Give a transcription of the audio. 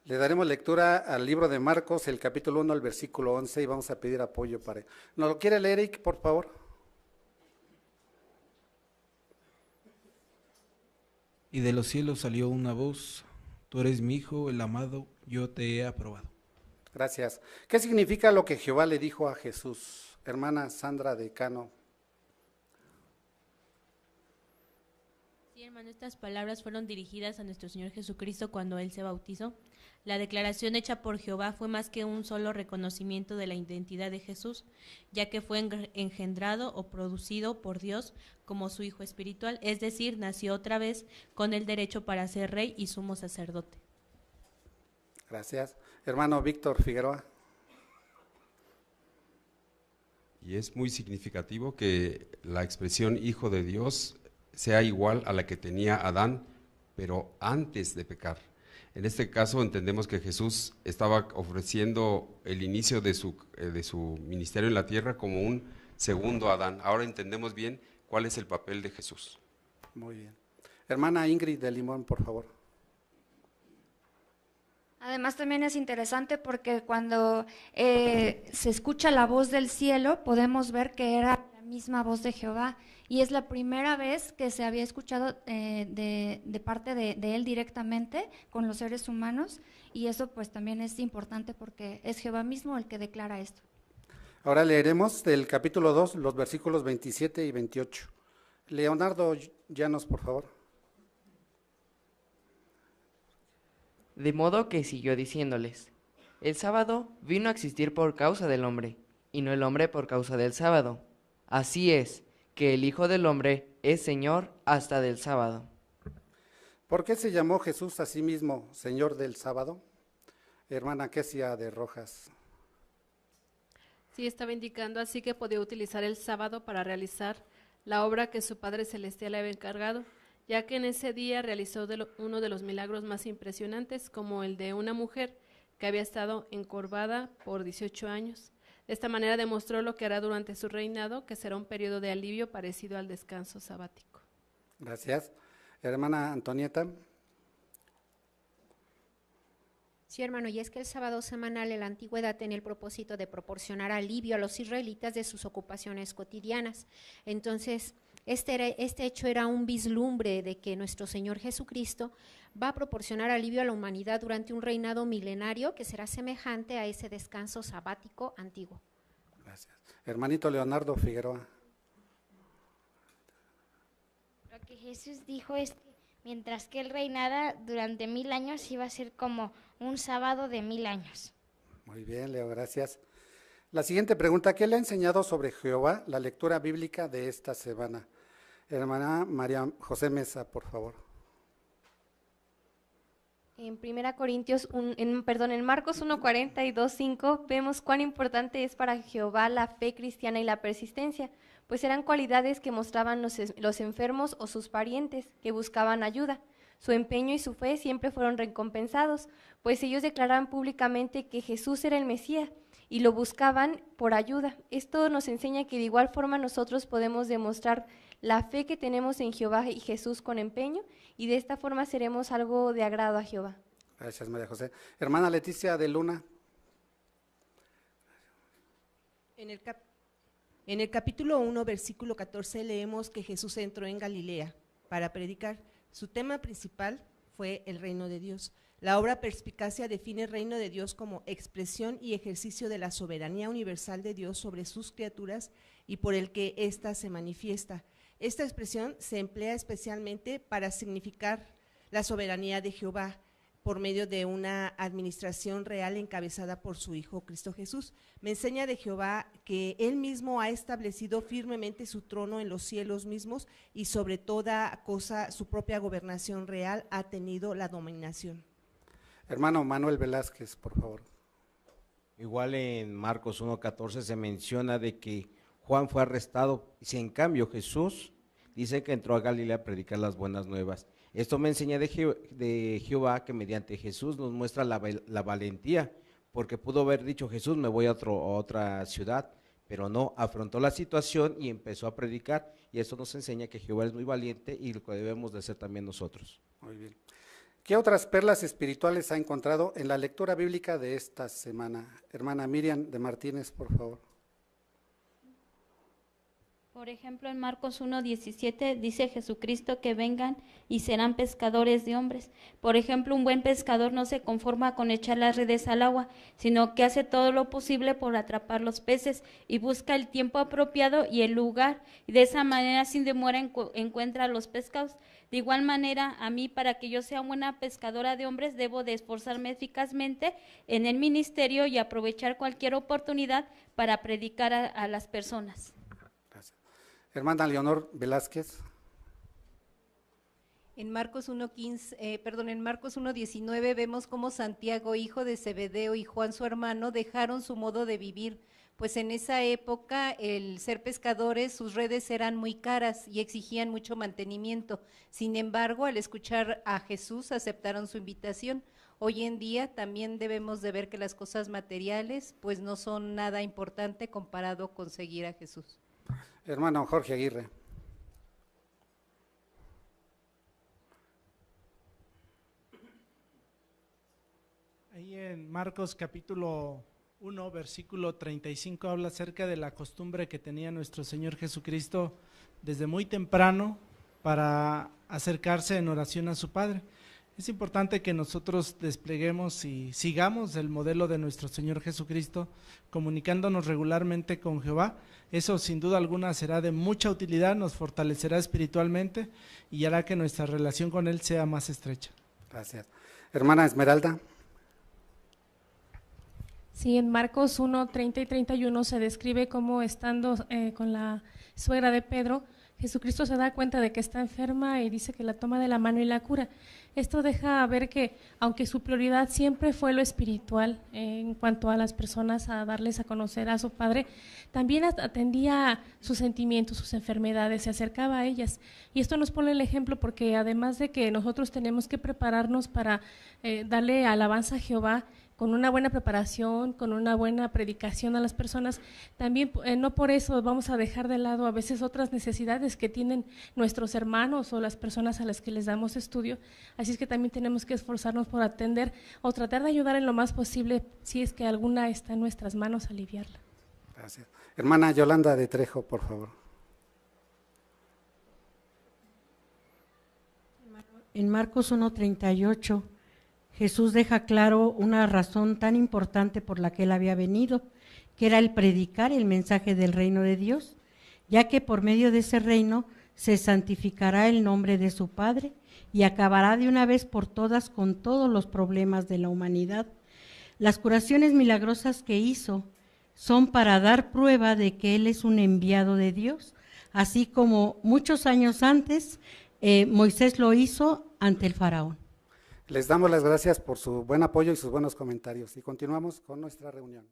Le daremos lectura al libro de Marcos, el capítulo 1, al versículo 11, y vamos a pedir apoyo para él. ¿Nos lo quiere leer, Eric, por favor? Y de los cielos salió una voz: tú eres mi hijo, el amado, yo te he aprobado. Gracias. ¿Qué significa lo que Jehová le dijo a Jesús? Hermana Sandra de Cano. Sí, hermano, estas palabras fueron dirigidas a nuestro Señor Jesucristo cuando Él se bautizó. La declaración hecha por Jehová fue más que un solo reconocimiento de la identidad de Jesús, ya que fue engendrado o producido por Dios como su Hijo espiritual, es decir, nació otra vez con el derecho para ser rey y sumo sacerdote. Gracias. Hermano Víctor Figueroa. Y es muy significativo que la expresión Hijo de Dios sea igual a la que tenía Adán, pero antes de pecar. En este caso entendemos que Jesús estaba ofreciendo el inicio de su ministerio en la tierra como un segundo Adán. Ahora entendemos bien cuál es el papel de Jesús. Muy bien. Hermana Ingrid de Limón, por favor. Además también es interesante porque cuando se escucha la voz del cielo, podemos ver que era la misma voz de Jehová, y es la primera vez que se había escuchado de parte de él directamente con los seres humanos, y eso pues también es importante porque es Jehová mismo el que declara esto. Ahora leeremos del capítulo 2, los versículos 27 y 28. Leonardo Llanos, por favor. De modo que siguió diciéndoles: el sábado vino a existir por causa del hombre, y no el hombre por causa del sábado. Así es, que el Hijo del Hombre es Señor hasta del sábado. ¿Por qué se llamó Jesús a sí mismo Señor del sábado? Hermana Kesia de Rojas. Sí, estaba indicando así que podía utilizar el sábado para realizar la obra que su Padre Celestial le había encargado, ya que en ese día realizó uno de los milagros más impresionantes, como el de una mujer que había estado encorvada por 18 años. De esta manera demostró lo que hará durante su reinado, que será un periodo de alivio parecido al descanso sabático. Gracias. Hermana Antonieta. Sí, hermano, y es que el sábado semanal en la antigüedad tenía el propósito de proporcionar alivio a los israelitas de sus ocupaciones cotidianas. Entonces, este hecho era un vislumbre de que nuestro Señor Jesucristo va a proporcionar alivio a la humanidad durante un reinado milenario que será semejante a ese descanso sabático antiguo. Gracias. Hermanito Leonardo Figueroa. Lo que Jesús dijo es que mientras que él reinara durante 1000 años, iba a ser como un sábado de 1000 años. Muy bien, Leo, gracias. La siguiente pregunta: ¿qué le ha enseñado sobre Jehová la lectura bíblica de esta semana? Hermana María José Mesa, por favor. En en Marcos 1:40 y 2:5 vemos cuán importante es para Jehová la fe cristiana y la persistencia, pues eran cualidades que mostraban los enfermos o sus parientes que buscaban ayuda. Su empeño y su fe siempre fueron recompensados, pues ellos declaraban públicamente que Jesús era el Mesías y lo buscaban por ayuda. Esto nos enseña que de igual forma nosotros podemos demostrar la fe que tenemos en Jehová y Jesús con empeño, y de esta forma seremos algo de agrado a Jehová. Gracias, María José. Hermana Leticia de Luna. En el capítulo 1, versículo 14, leemos que Jesús entró en Galilea para predicar. Su tema principal fue el reino de Dios. La obra Perspicacia define el reino de Dios como expresión y ejercicio de la soberanía universal de Dios sobre sus criaturas y por el que ésta se manifiesta. Esta expresión se emplea especialmente para significar la soberanía de Jehová por medio de una administración real encabezada por su Hijo Cristo Jesús. Me enseña de Jehová que Él mismo ha establecido firmemente su trono en los cielos mismos, y sobre toda cosa su propia gobernación real ha tenido la dominación. Hermano Manuel Velázquez, por favor. Igual en Marcos 1:14 se menciona de que Juan fue arrestado, y en cambio Jesús dice que entró a Galilea a predicar las buenas nuevas. Esto me enseña de Jehová que mediante Jesús nos muestra la valentía, porque pudo haber dicho Jesús: me voy a otra ciudad, pero no, afrontó la situación y empezó a predicar, y eso nos enseña que Jehová es muy valiente y lo que debemos de hacer también nosotros. Muy bien. ¿Qué otras perlas espirituales ha encontrado en la lectura bíblica de esta semana? Hermana Miriam de Martínez, por favor. Por ejemplo, en Marcos 1:17 dice Jesucristo que vengan y serán pescadores de hombres. Por ejemplo, un buen pescador no se conforma con echar las redes al agua, sino que hace todo lo posible por atrapar los peces y busca el tiempo apropiado y el lugar, y de esa manera sin demora encuentra los pescados. De igual manera, a mí, para que yo sea buena pescadora de hombres, debo de esforzarme eficazmente en el ministerio y aprovechar cualquier oportunidad para predicar a las personas. Hermana Leonor Velázquez. En Marcos 1:19 vemos cómo Santiago, hijo de Zebedeo, y Juan, su hermano, dejaron su modo de vivir, pues en esa época el ser pescadores, sus redes eran muy caras y exigían mucho mantenimiento. Sin embargo, al escuchar a Jesús, aceptaron su invitación. Hoy en día también debemos de ver que las cosas materiales pues no son nada importante comparado con seguir a Jesús. Hermano Jorge Aguirre. Ahí en Marcos capítulo 1, versículo 35 habla acerca de la costumbre que tenía nuestro Señor Jesucristo desde muy temprano para acercarse en oración a su Padre. Es importante que nosotros despleguemos y sigamos el modelo de nuestro Señor Jesucristo, comunicándonos regularmente con Jehová. Eso sin duda alguna será de mucha utilidad, nos fortalecerá espiritualmente y hará que nuestra relación con Él sea más estrecha. Gracias. Hermana Esmeralda. Sí, en Marcos 1, 30 y 31 se describe cómo estando con la suegra de Pedro, Jesucristo se da cuenta de que está enferma y dice que la toma de la mano y la cura. Esto deja ver que, aunque su prioridad siempre fue lo espiritual, en cuanto a las personas, a darles a conocer a su Padre, también atendía sus sentimientos, sus enfermedades, se acercaba a ellas. Y esto nos pone el ejemplo porque además de que nosotros tenemos que prepararnos para darle alabanza a Jehová, con una buena preparación, con una buena predicación a las personas, también no por eso vamos a dejar de lado a veces otras necesidades que tienen nuestros hermanos o las personas a las que les damos estudio, así es que también tenemos que esforzarnos por atender o tratar de ayudar en lo más posible, si es que alguna está en nuestras manos, aliviarla. Gracias. Hermana Yolanda de Trejo, por favor. En Marcos 1:38 Jesús deja claro una razón tan importante por la que Él había venido, que era el predicar el mensaje del reino de Dios, ya que por medio de ese reino se santificará el nombre de su Padre y acabará de una vez por todas con todos los problemas de la humanidad. Las curaciones milagrosas que hizo son para dar prueba de que Él es un enviado de Dios, así como muchos años antes Moisés lo hizo ante el faraón. Les damos las gracias por su buen apoyo y sus buenos comentarios y continuamos con nuestra reunión.